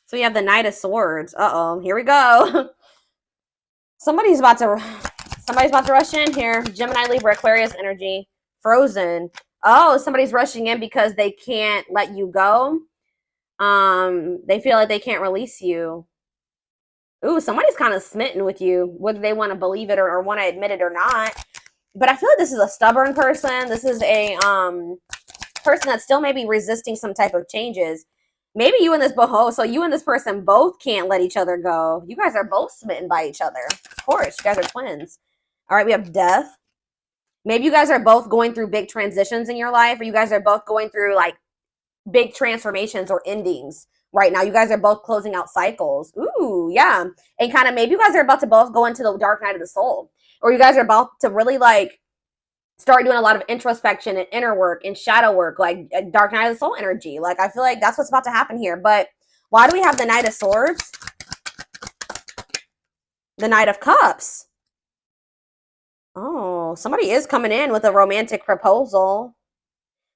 So you have the Knight of Swords. Uh-oh, here we go. Somebody's about to rush in here. Gemini, Libra, Aquarius energy. Frozen. Oh, somebody's rushing in because they can't let you go. They feel like they can't release you. Ooh, somebody's kind of smitten with you, whether they want to believe it or want to admit it or not. But I feel like this is a stubborn person. This is a person that's still maybe resisting some type of changes. Maybe you and this so you and this person both can't let each other go. You guys are both smitten by each other. Of course, you guys are twins. All right, we have death. Maybe you guys are both going through big transitions in your life, or you guys are both going through like big transformations or endings right now. You guys are both closing out cycles. Ooh, yeah. And kind of maybe you guys are about to both go into the dark night of the soul, or you guys are about to really like start doing a lot of introspection and inner work and shadow work, like dark night of the soul energy. Like, I feel like that's what's about to happen here. But why do we have the Knight of Swords? The Knight of Cups. Oh, somebody is coming in with a romantic proposal.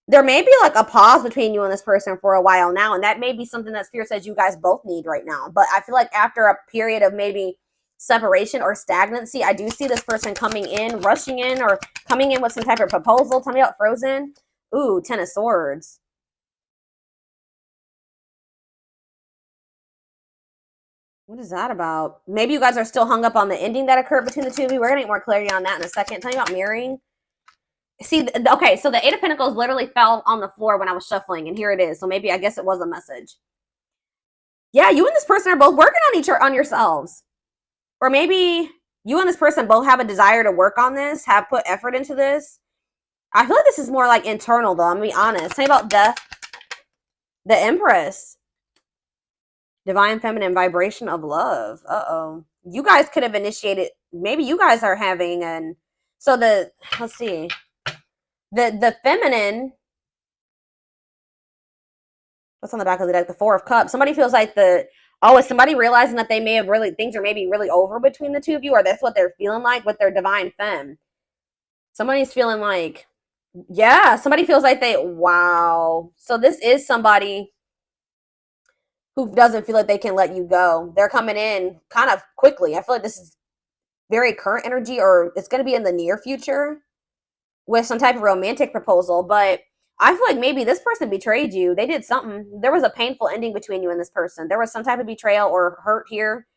There may be like a pause between you and this person for a while now, and that may be something that Spirit says you guys both need right now. But I feel like after a period of maybe separation or stagnancy, I do see this person coming in, rushing in, or coming in with some type of proposal. Tell me about Frozen. Ooh, Ten of Swords. What is that about? Maybe you guys are still hung up on the ending that occurred between the two of you. We're going to get more clarity on that in a second. Tell me about mirroring. See, okay, so the Eight of Pentacles literally fell on the floor when I was shuffling, and here it is. So maybe, I guess it was a message. Yeah, you and this person are both working on yourselves. Or maybe you and this person both have a desire to work on this, have put effort into this. I feel like this is more like internal, though. I'm going to be honest. Tell me about death. The Empress. Divine feminine vibration of love. Uh-oh. You guys could have initiated, maybe you guys are having an, so let's see. The feminine, what's on the back of the deck? The Four of Cups. Somebody feels like is somebody realizing that they may have things are maybe really over between the two of you, or that's what they're feeling like with their divine femme. Somebody's feeling like, yeah, somebody feels like wow. So this is somebody who doesn't feel like they can let you go. They're coming in kind of quickly. I feel like this is very current energy, or it's going to be in the near future with some type of romantic proposal. But I feel like maybe this person betrayed you. They did something. There was a painful ending between you and this person. There was some type of betrayal or hurt here.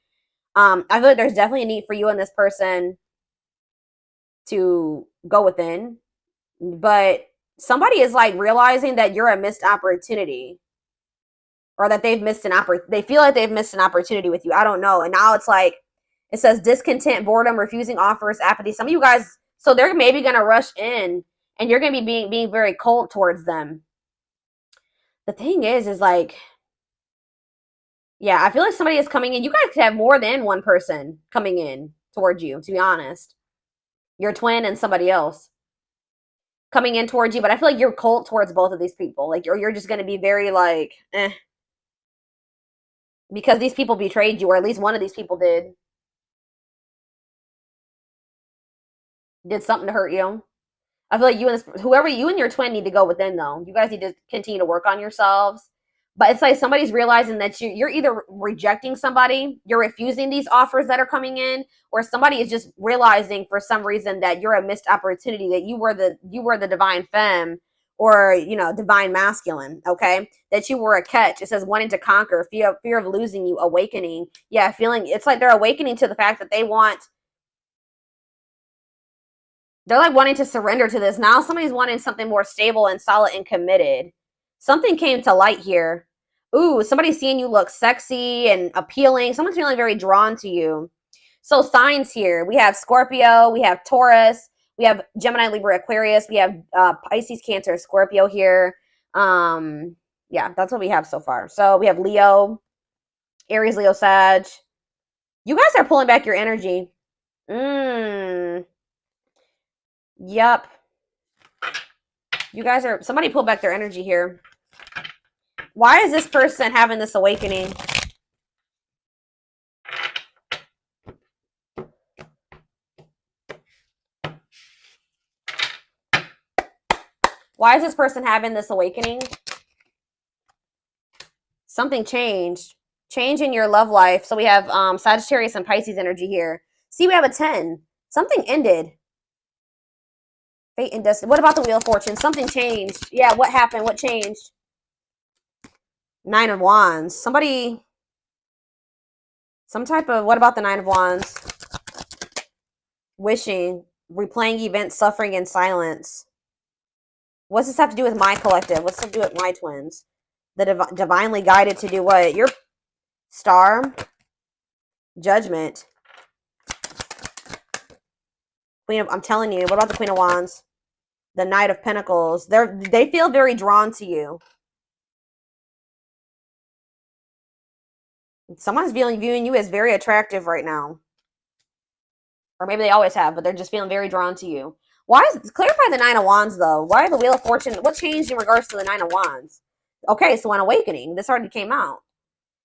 I feel like there's definitely a need for you and this person to go within. But somebody is like realizing that you're a missed opportunity, or that they've missed they feel like they've missed an opportunity with you. I don't know. And now it's like, it says discontent, boredom, refusing offers, apathy. Some of you guys, so they're maybe going to rush in, and you're going to be being very cold towards them. The thing is like, yeah, I feel like somebody is coming in. You guys could have more than one person coming in towards you, to be honest. Your twin and somebody else coming in towards you. But I feel like you're cold towards both of these people. Like, you're just going to be very like, eh. Because these people betrayed you, or at least one of these people did something to hurt you. I feel like you and your twin need to go within, though. You guys need to continue to work on yourselves. But it's like somebody's realizing that you're either rejecting somebody, you're refusing these offers that are coming in, or somebody is just realizing for some reason that you're a missed opportunity, that you were the divine femme, or divine masculine. Okay, that you were a catch. It says wanting to conquer, fear of losing you, awakening. Yeah, feeling it's like they're awakening to the fact that they're like wanting to surrender to this. Now somebody's wanting something more stable and solid and committed. Something came to light here. Ooh, somebody's seeing you look sexy and appealing. Someone's feeling very drawn to you. So signs here. We have Scorpio. We have Taurus. We have Gemini, Libra, Aquarius. We have Pisces, Cancer, Scorpio here. Yeah, that's what we have so far. So we have Leo, Aries, Leo, Sag. You guys are pulling back your energy. Yep. You guys are, somebody pulled back their energy here. Why is this person having this awakening? Why is this person having this awakening? Something changed. Change in your love life. So we have Sagittarius and Pisces energy here. See, we have a 10. Something ended. Fate and destiny. What about the Wheel of Fortune? Something changed. Yeah, what happened? What changed? 9 of Wands. Somebody... Some type of... What about the 9 of Wands? Wishing. Replaying events, suffering in silence. What's this have to do with my collective? What's this have to do with my twins? The divinely guided to do what? Your Star. Judgment. Queen of... I'm telling you. What about the Queen of Wands? The Knight of Pentacles. They feel very drawn to you. Someone's viewing you as very attractive right now. Or maybe they always have, but they're just feeling very drawn to you. Why is... Clarify the 9 of Wands, though. Why the Wheel of Fortune? What changed in regards to the 9 of Wands? Okay, so an awakening. This already came out.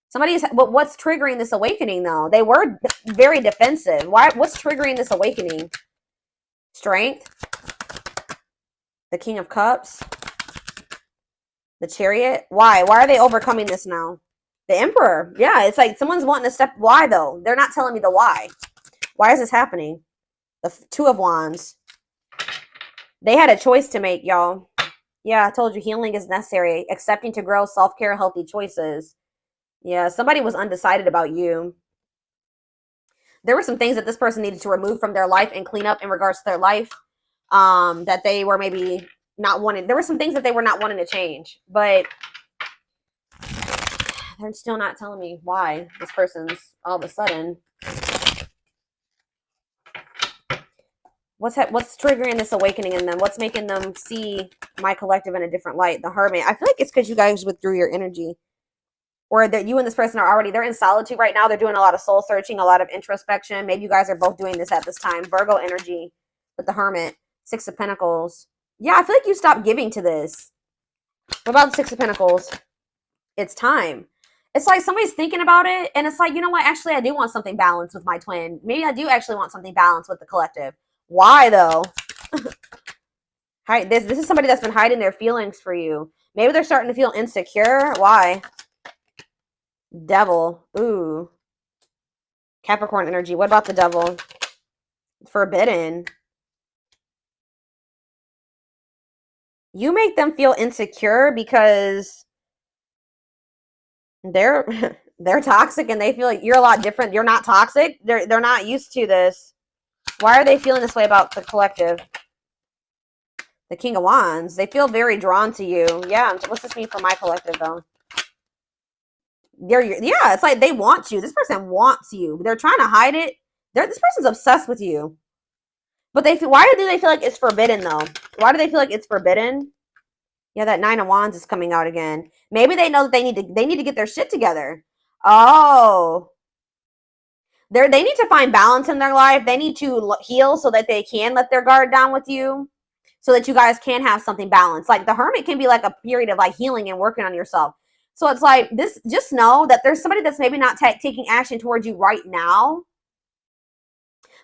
Somebody's... What's triggering this awakening, though? They were very defensive. What's triggering this awakening? Strength. The King of Cups. The Chariot. Why? Why are they overcoming this now? The Emperor. Yeah, it's like someone's wanting to step... Why, though? They're not telling me the why. Why is this happening? The 2 of Wands. They had a choice to make, y'all. Yeah, I told you healing is necessary. Accepting to grow, self-care, healthy choices. Yeah, somebody was undecided about you. There were some things that this person needed to remove from their life and clean up in regards to their life. That they were maybe not wanting. There were some things that they were not wanting to change. But they're still not telling me why this person's all of a sudden... What's triggering this awakening in them? What's making them see my collective in a different light? The Hermit. I feel like it's because you guys withdrew your energy. Or that you and this person are already... They're in solitude right now. They're doing a lot of soul searching, a lot of introspection. Maybe you guys are both doing this at this time. Virgo energy with the Hermit. 6 of Pentacles. Yeah, I feel like you stopped giving to this. What about the 6 of Pentacles? It's time. It's like somebody's thinking about it. And it's like, you know what? Actually, I do want something balanced with my twin. Maybe I do actually want something balanced with the collective. Why, though? This is somebody that's been hiding their feelings for you. Maybe they're starting to feel insecure. Why? Devil. Ooh. Capricorn energy. What about the Devil? Forbidden. You make them feel insecure because they're toxic and they feel like you're a lot different. You're not toxic. They're not used to this. Why are they feeling this way about the collective? The King of Wands. They feel very drawn to you. Yeah. What's this mean for my collective, though? Yeah, it's like they want you. This person wants you. They're trying to hide it. This person's obsessed with you. But why do they feel like it's forbidden, though? Why do they feel like it's forbidden? Yeah, that 9 of Wands is coming out again. Maybe they know that they need to get their shit together. Oh. They need to find balance in their life. They need to heal so that they can let their guard down with you. So that you guys can have something balanced. Like the Hermit can be like a period of like healing and working on yourself. So it's like this, just know that there's somebody that's maybe not taking action towards you right now.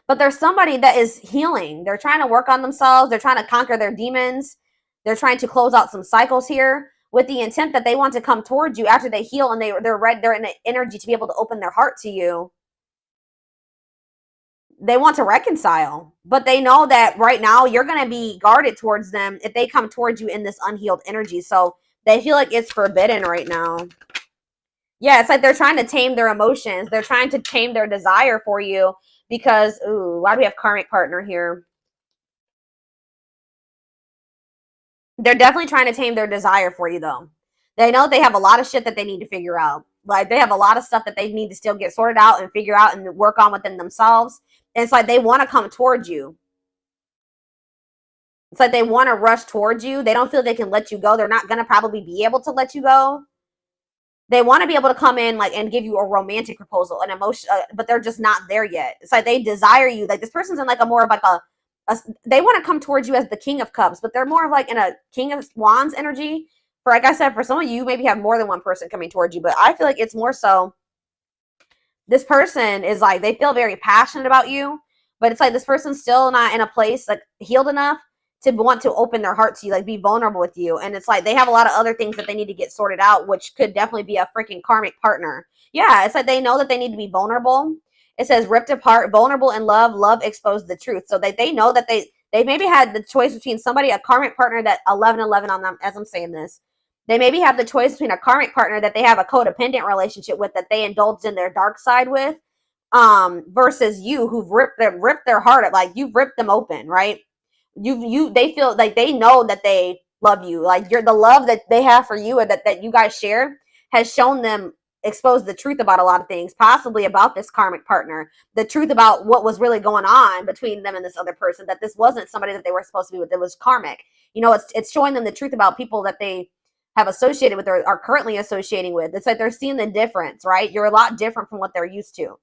But there's somebody that is healing. They're trying to work on themselves. They're trying to conquer their demons. They're trying to close out some cycles here with the intent that they want to come towards you after they heal and they're in the energy to be able to open their heart to you. They want to reconcile, but they know that right now you're going to be guarded towards them if they come towards you in this unhealed energy. So they feel like it's forbidden right now. Yeah, it's like they're trying to tame their emotions. They're trying to tame their desire for you because, ooh, why do we have karmic partner here? They're definitely trying to tame their desire for you, though. They know they have a lot of shit that they need to figure out. Like, they have a lot of stuff that they need to still get sorted out and figure out and work on within themselves. And it's like they want to come towards you. It's like they want to rush towards you. They don't feel they can let you go. They're not going to probably be able to let you go. They want to be able to come in like and give you a romantic proposal, an emotion, but they're just not there yet. It's like they desire you. Like this person's in like a more of like they want to come towards you as the King of Cups, but they're more of like in a King of Wands energy. For like I said, for some of you, maybe have more than one person coming towards you, but I feel like it's more so this person is like, they feel very passionate about you, but it's like this person's still not in a place like healed enough to want to open their heart to you, like be vulnerable with you. And it's like they have a lot of other things that they need to get sorted out, which could definitely be a freaking karmic partner. Yeah, it's like they know that they need to be vulnerable. It says ripped apart, vulnerable in love, love exposed the truth. So they know that they maybe had the choice between somebody, a karmic partner that 1111 on them, as I'm saying this. They maybe have the choice between a karmic partner that they have a codependent relationship with, that they indulged in their dark side with, versus you, who've ripped their heart up, like you've ripped them open, right? They feel like they know that they love you, like you're the love that they have for you, and that you guys share has shown them, exposed the truth about a lot of things, possibly about this karmic partner, the truth about what was really going on between them and this other person, that this wasn't somebody that they were supposed to be with, it was karmic. You know, it's showing them the truth about people that they have associated with or are currently associating with. It's like they're seeing the difference, right? You're a lot different from what they're used to.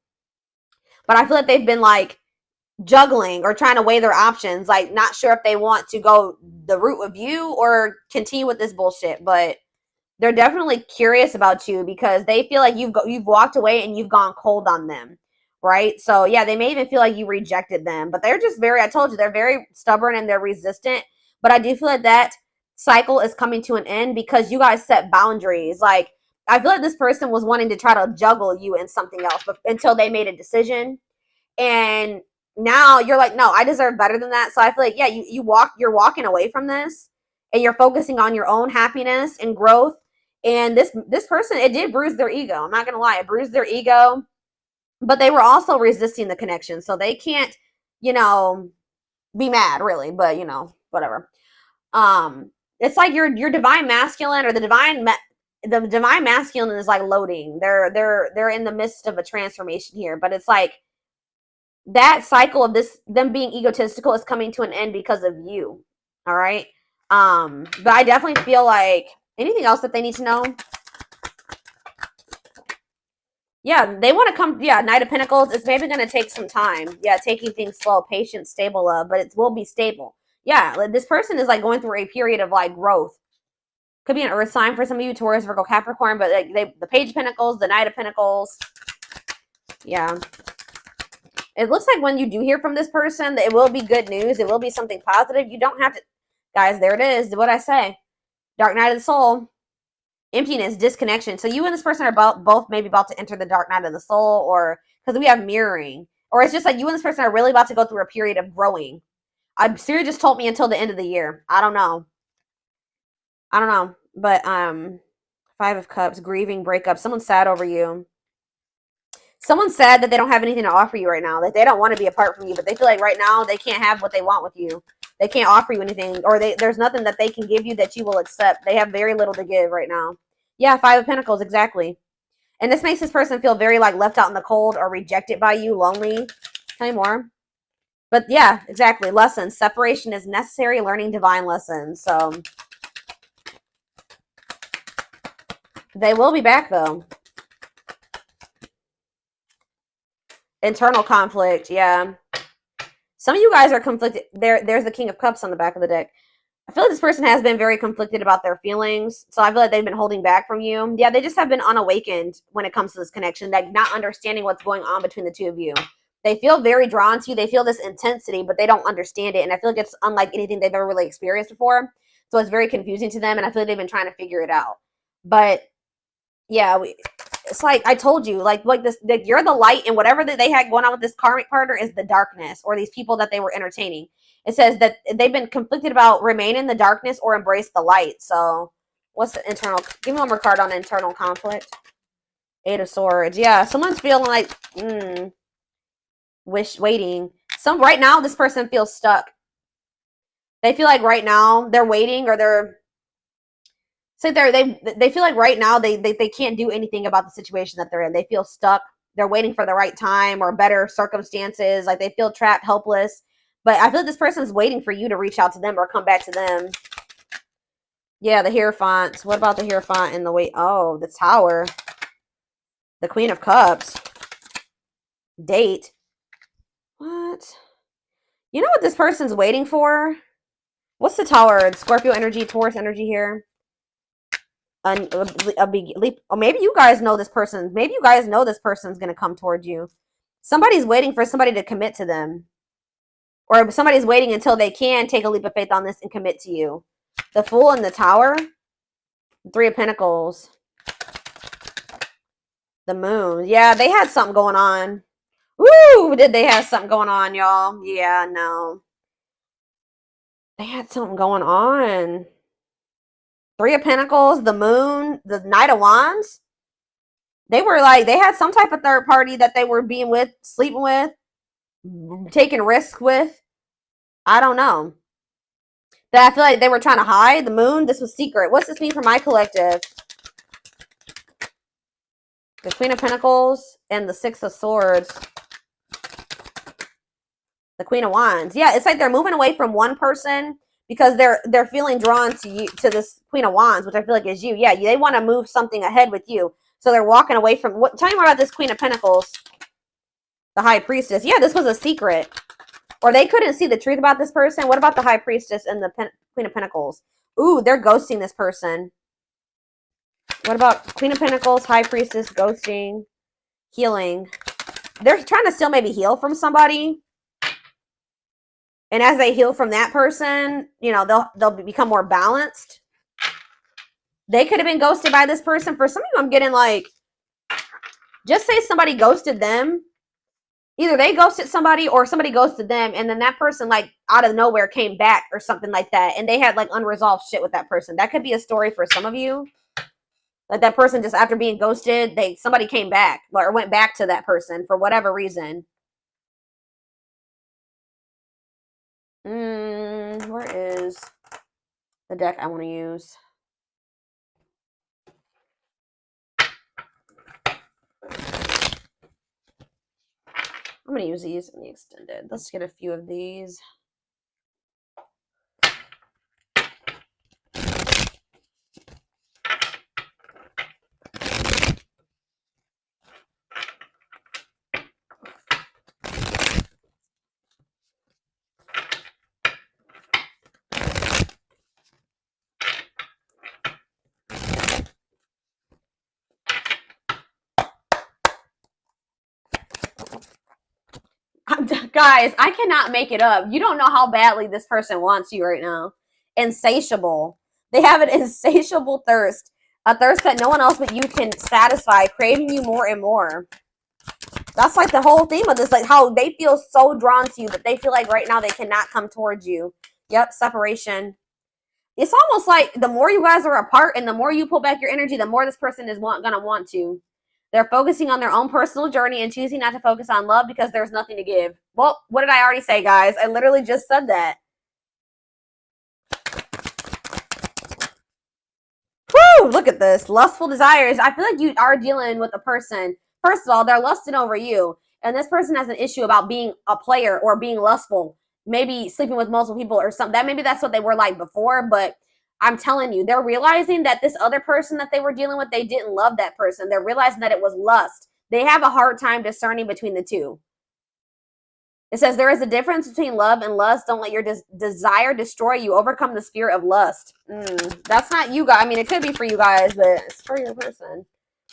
But I feel like they've been like juggling or trying to weigh their options, like not sure if they want to go the route of you or continue with this bullshit. But they're definitely curious about you because they feel like you've walked away and you've gone cold on them, right? So yeah, they may even feel like you rejected them, but they're just I told you, they're very stubborn and they're resistant. But I do feel like that cycle is coming to an end because you guys set boundaries. Like, I feel like this person was wanting to try to juggle you in something else, but until they made a decision. And now you're like, no, I deserve better than that. So I feel like, yeah, you're walking away from this and you're focusing on your own happiness and growth. And this person, it did bruise their ego. I'm not going to lie. It bruised their ego, but they were also resisting the connection. So they can't, be mad really, but whatever. It's like your divine masculine or the divine masculine is like loading. They're in the midst of a transformation here, but it's like that cycle of them being egotistical is coming to an end because of you. All right. But I definitely feel like anything else that they need to know. Yeah, they want to come. Yeah, Knight of Pentacles. It's maybe going to take some time. Yeah, taking things slow, patient, stable love, but it will be stable. Yeah, this person is like going through a period of like growth. Could be an earth sign for some of you, Taurus, Virgo, Capricorn, but like the Page of Pentacles, the Knight of Pentacles. Yeah. It looks like when you do hear from this person, it will be good news. It will be something positive. You don't have to, guys, there it is. What I say. Dark night of the soul. Emptiness, disconnection. So you and this person are both maybe about to enter the dark night of the soul, or because we have mirroring. Or it's just like you and this person are really about to go through a period of growing. Siri just told me until the end of the year. I don't know. But Five of Cups, grieving, breakup. Someone's sad over you. Someone's sad that they don't have anything to offer you right now. That they don't want to be apart from you, but they feel like right now they can't have what they want with you. They can't offer you anything, or there's nothing that they can give you that you will accept. They have very little to give right now. Yeah, Five of Pentacles, exactly. And this makes this person feel very like left out in the cold or rejected by you, lonely. Tell me more. But yeah, exactly. Lessons. Separation is necessary, learning divine lessons. So they will be back though. Internal conflict, yeah. Some of you guys are conflicted. There's the King of Cups on the back of the deck. I feel like this person has been very conflicted about their feelings. So I feel like they've been holding back from you. Yeah, they just have been unawakened when it comes to this connection. Like not understanding what's going on between the two of you. They feel very drawn to you. They feel this intensity, but they don't understand it. And I feel like it's unlike anything they've ever really experienced before. So it's very confusing to them. And I feel like they've been trying to figure it out. But yeah, it's like I told you, like this, that you're the light, and whatever that they had going on with this karmic partner is the darkness, or these people that they were entertaining. It says that they've been conflicted about remain in the darkness or embrace the light. So what's the internal? Give me one more card on internal conflict. Eight of Swords. Yeah, someone's feeling like waiting. Right now, this person feels stuck. They feel like right now they're waiting, or they're. So they feel like right now they can't do anything about the situation that they're in. They feel stuck. They're waiting for the right time or better circumstances. Like they feel trapped, helpless. But I feel like this person's waiting for you to reach out to them or come back to them. Yeah, the Hierophant. What about the Hierophant in the wait? Oh, the Tower. The Queen of Cups. Date. What? You know what this person's waiting for? What's the Tower? Scorpio energy, Taurus energy here. A big leap. Or maybe you guys know this person. Maybe you guys know this person's going to come towards you. Somebody's waiting for somebody to commit to them. Or somebody's waiting until they can take a leap of faith on this and commit to you. The Fool and the Tower. 3 of Pentacles. The Moon. Yeah, they had something going on. Woo! Did they have something going on, y'all? Yeah, no. They had something going on. 3 of Pentacles, the Moon, the Knight of Wands. They were like, they had some type of third party that they were being with, sleeping with, taking risks with. I don't know. That I feel like they were trying to hide. The Moon, this was secret. What's this mean for my collective? The Queen of Pentacles and the 6 of Swords. The Queen of Wands. Yeah, it's like they're moving away from one person because they're feeling drawn to you, to this Queen of Wands, which I feel like is you. Yeah, they want to move something ahead with you. So they're walking away from what? Tell me more about this Queen of Pentacles. The High Priestess. Yeah, this was a secret. Or they couldn't see the truth about this person. What about the High Priestess and the Queen of Pentacles? Ooh, they're ghosting this person. What about Queen of Pentacles, High Priestess, ghosting, healing? They're trying to still maybe heal from somebody. And as they heal from that person, you know, they'll become more balanced. They could have been ghosted by this person. For some of you, I'm getting like, just say somebody ghosted them. Either they ghosted somebody or somebody ghosted them, and then that person like out of nowhere came back or something like that, and they had like unresolved shit with that person. That could be a story for some of you. Like that person just after being ghosted, somebody came back or went back to that person for whatever reason. Where is the deck I want to use? I'm going to use these in the extended. Let's get a few of these. Guys, I cannot make it up. You don't know how badly this person wants you right now. Insatiable. They have an insatiable thirst. A thirst that no one else but you can satisfy, craving you more and more. That's like the whole theme of this, like how they feel so drawn to you, but they feel like right now they cannot come towards you. Yep, separation. It's almost like the more you guys are apart and the more you pull back your energy, the more this person is gonna want to. They're focusing on their own personal journey and choosing not to focus on love because there's nothing to give. Well, what did I already say, guys? I literally just said that. Woo! Look at this. Lustful desires. I feel like you are dealing with a person. First of all, they're lusting over you. And this person has an issue about being a player or being lustful. Maybe sleeping with multiple people or something. Maybe that's what they were like before, but I'm telling you, they're realizing that this other person that they were dealing with, they didn't love that person. They're realizing that it was lust. They have a hard time discerning between the two. It says there is a difference between love and lust. Don't let your desire destroy you. Overcome the spirit of lust. That's not you guys. I mean, it could be for you guys, but it's for your person.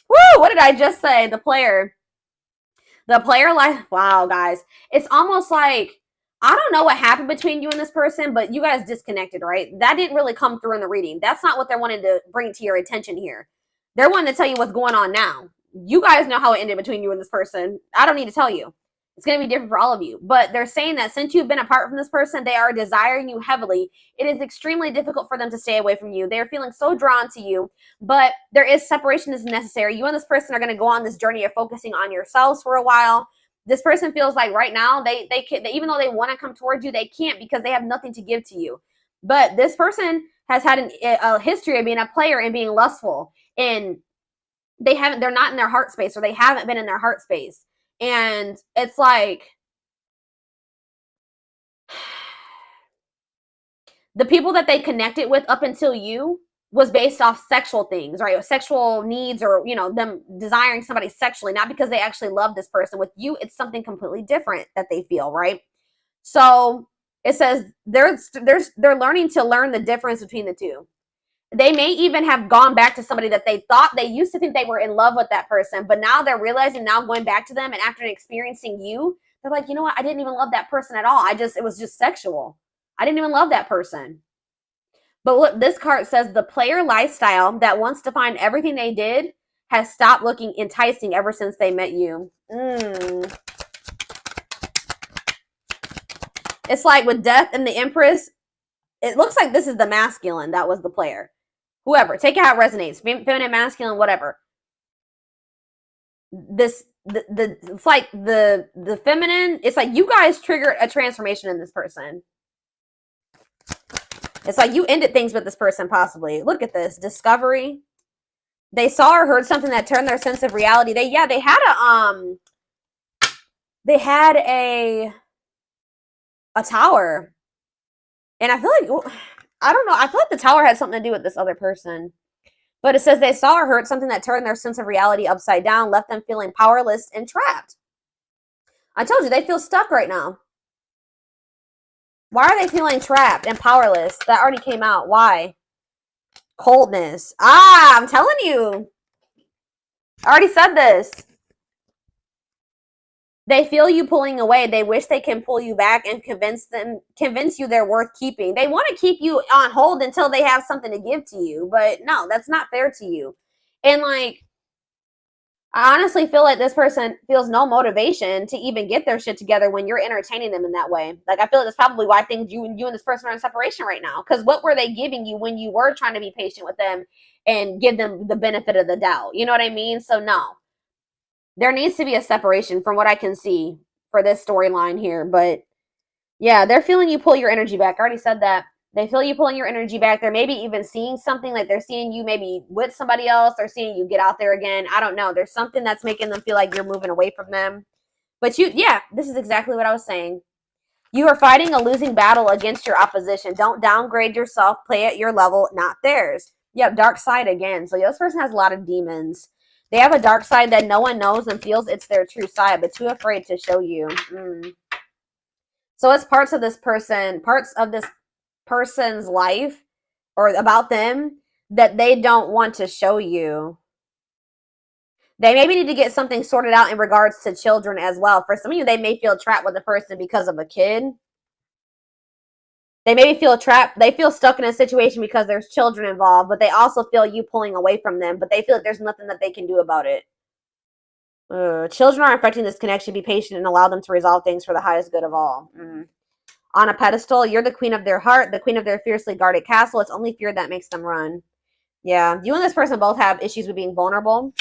Woo! What did I just say? The player. The player life. Wow, guys. It's almost like, I don't know what happened between you and this person, but you guys disconnected, right? That didn't really come through in the reading. That's not what they're wanting to bring to your attention here. They're wanting to tell you what's going on now. You guys know how it ended between you and this person. I don't need to tell you. It's going to be different for all of you. But they're saying that since you've been apart from this person, they are desiring you heavily. It is extremely difficult for them to stay away from you. They're feeling so drawn to you, but there is separation is necessary. You and this person are going to go on this journey of focusing on yourselves for a while. This person feels like right now, they can, even though they want to come towards you, they can't because they have nothing to give to you. But this person has had a history of being a player and being lustful. And they're not in their heart space, or they haven't been in their heart space. And it's like the people that they connected with up until you was based off sexual things, right? Or sexual needs, or, you know, them desiring somebody sexually, not because they actually love this person. With you, it's something completely different that they feel, right? So it says they're learning to learn the difference between the two. They may even have gone back to somebody that they thought they used to think they were in love with that person, but now they're realizing, now going back to them and after experiencing you, They're like, you know what? I didn't even love that person at all. It was just sexual. I didn't even love that person. But look, this card says the player lifestyle that wants to find everything they did has stopped looking enticing ever since they met you. It's like with Death and the Empress, it looks like this is the masculine that was the player. Whoever, take it how it resonates. Feminine, masculine, whatever. It's like the feminine, it's like you guys triggered a transformation in this person. It's like you ended things with this person, possibly. Look at this. Discovery. They saw or heard something that turned their sense of reality. They had a tower. And I feel like, I don't know, I feel like the tower had something to do with this other person. But it says they saw or heard something that turned their sense of reality upside down, left them feeling powerless and trapped. I told you, they feel stuck right now. Why are they feeling trapped and powerless? That already came out. Why? Coldness. I'm telling you. I already said this. They feel you pulling away. They wish they can pull you back and convince you they're worth keeping. They want to keep you on hold until they have something to give to you. But no, that's not fair to you. And like, I honestly feel like this person feels no motivation to even get their shit together when you're entertaining them in that way. Like, I feel like that's probably why things you and this person are in separation right now. Because what were they giving you when you were trying to be patient with them and give them the benefit of the doubt? You know what I mean? So no, there needs to be a separation from what I can see for this storyline here. But yeah, they're feeling you pull your energy back. I already said that. They feel you pulling your energy back. They're maybe even seeing something, like they're seeing you maybe with somebody else. They're seeing you get out there again. I don't know. There's something that's making them feel like you're moving away from them. But this is exactly what I was saying. You are fighting a losing battle against your opposition. Don't downgrade yourself. Play at your level, not theirs. Yep, dark side again. So this person has a lot of demons. They have a dark side that no one knows and feels it's their true side, but too afraid to show you. So it's parts of this person's life or about them that they don't want to show you. They maybe need to get something sorted out in regards to children as well. For some of you, they may feel trapped with a person because of a kid. They maybe feel trapped. They feel stuck in a situation because there's children involved, but they also feel you pulling away from them, but they feel like there's nothing that they can do about it. Children are affecting this connection. Be patient and allow them to resolve things for the highest good of all. On a pedestal, you're the queen of their heart, the queen of their fiercely guarded castle. It's only fear that makes them run. Yeah, you and this person both have issues with being vulnerable.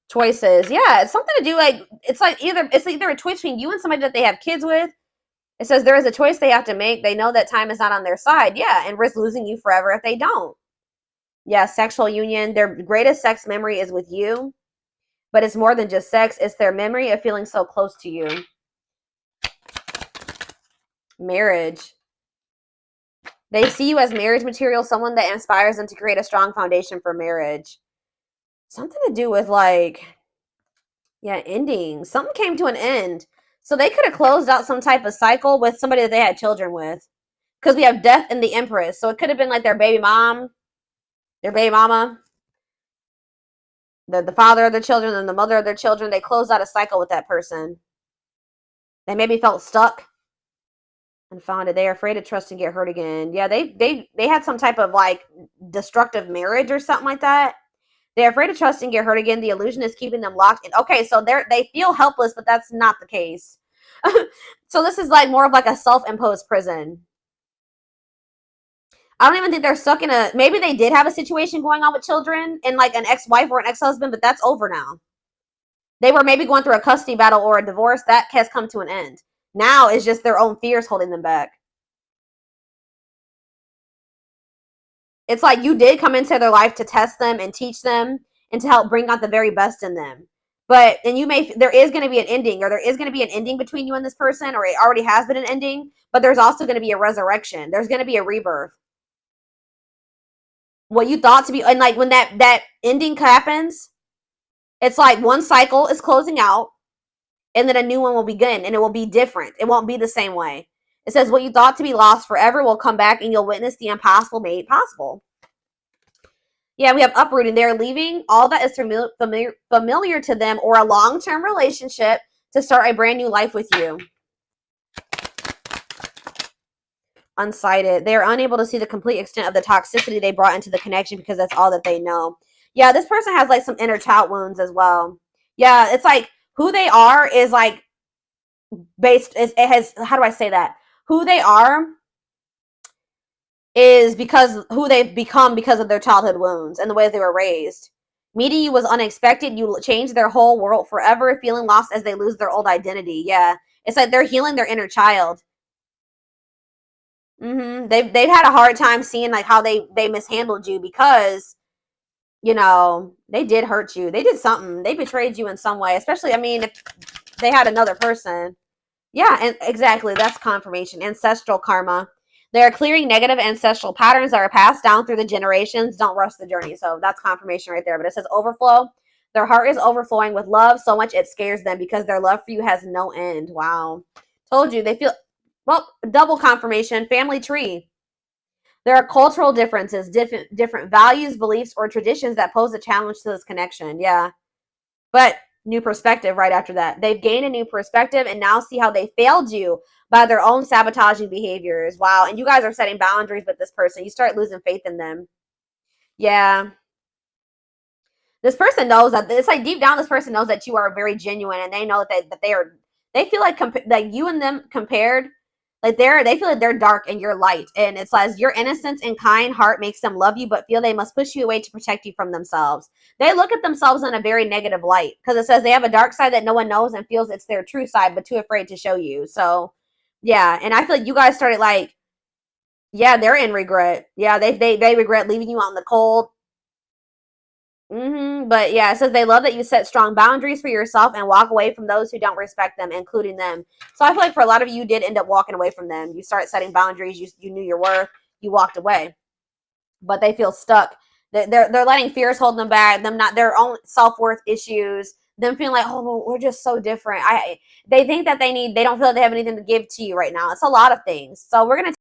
Choices. Yeah, it's something to do, like, it's either a choice between you and somebody that they have kids with. It says there is a choice they have to make. They know that time is not on their side. Yeah, and risk losing you forever if they don't. Yeah, sexual union. Their greatest sex memory is with you. But it's more than just sex. It's their memory of feeling so close to you. Marriage. They see you as marriage material, someone that inspires them to create a strong foundation for marriage. Something to do with, like, ending. Something came to an end. So they could have closed out some type of cycle with somebody that they had children with. Because we have Death and the Empress. So it could have been like their baby mama, the father of their children, and the mother of their children. They closed out a cycle with that person. They maybe felt stuck and found it. They are afraid to trust and get hurt again. Yeah, they had some type of, like, destructive marriage or something like that. They're afraid to trust and get hurt again. The illusion is keeping them locked in. Okay, so they feel helpless, but that's not the case. So this is like more of like a self-imposed prison. I don't even think they're stuck in a... Maybe they did have a situation going on with children and like an ex-wife or an ex-husband, but that's over now. They were maybe going through a custody battle or a divorce. That has come to an end. Now it's just their own fears holding them back. It's like you did come into their life to test them and teach them and to help bring out the very best in them. But, and there is going to be an ending, or there is going to be an ending between you and this person, or it already has been an ending, but there's also going to be a resurrection. There's going to be a rebirth. What you thought to be, and like when that ending happens, it's like one cycle is closing out, and then a new one will begin, and it will be different. It won't be the same way. It says what you thought to be lost forever will come back, and you'll witness the impossible made possible. Yeah, we have uprooting. They're leaving all that is familiar to them or a long-term relationship to start a brand new life with you. Unsighted. They are unable to see the complete extent of the toxicity they brought into the connection because that's all that they know. Yeah, this person has like some inner child wounds as well. Yeah, it's like who they are is like based, it has, how do I say that? Who they are is because who they've become because of their childhood wounds and the way they were raised. Meeting you was unexpected. You changed their whole world forever, feeling lost as they lose their old identity. Yeah, it's like they're healing their inner child. They've had a hard time seeing like how they mishandled you because you know they did hurt you. They did something. They betrayed you in some way. Especially, I mean, if they had another person. Yeah, and exactly. That's confirmation. Ancestral karma. They are clearing negative ancestral patterns that are passed down through the generations. Don't rush the journey. So that's confirmation right there. But it says overflow. Their heart is overflowing with love so much it scares them because their love for you has no end. Wow. Told you. They feel, well, double confirmation. Family tree. There are cultural differences, different values, beliefs, or traditions that pose a challenge to this connection. Yeah. But new perspective right after that. They've gained a new perspective and now see how they failed you by their own sabotaging behaviors. Wow. And you guys are setting boundaries with this person. You start losing faith in them. Yeah. This person knows that it's like deep down, this person knows that you are very genuine and they know that they feel like like you and them compared, like they feel like they're dark and you're light. And it says your innocence and kind heart makes them love you, but feel they must push you away to protect you from themselves. They look at themselves in a very negative light because it says they have a dark side that no one knows and feels it's their true side, but too afraid to show you. So yeah. And I feel like you guys started like, yeah, they're in regret. Yeah. They regret leaving you out in the cold. But yeah, it says they love that you set strong boundaries for yourself and walk away from those who don't respect them, including them. So I feel like for a lot of you did end up walking away from them. You start setting boundaries. You knew your worth. You walked away, but they feel stuck. They're letting fears hold them back. Them not their own self-worth issues. Them feeling like, oh, well, we're just so different. They think that they don't feel like they have anything to give to you right now. It's a lot of things. So we're gonna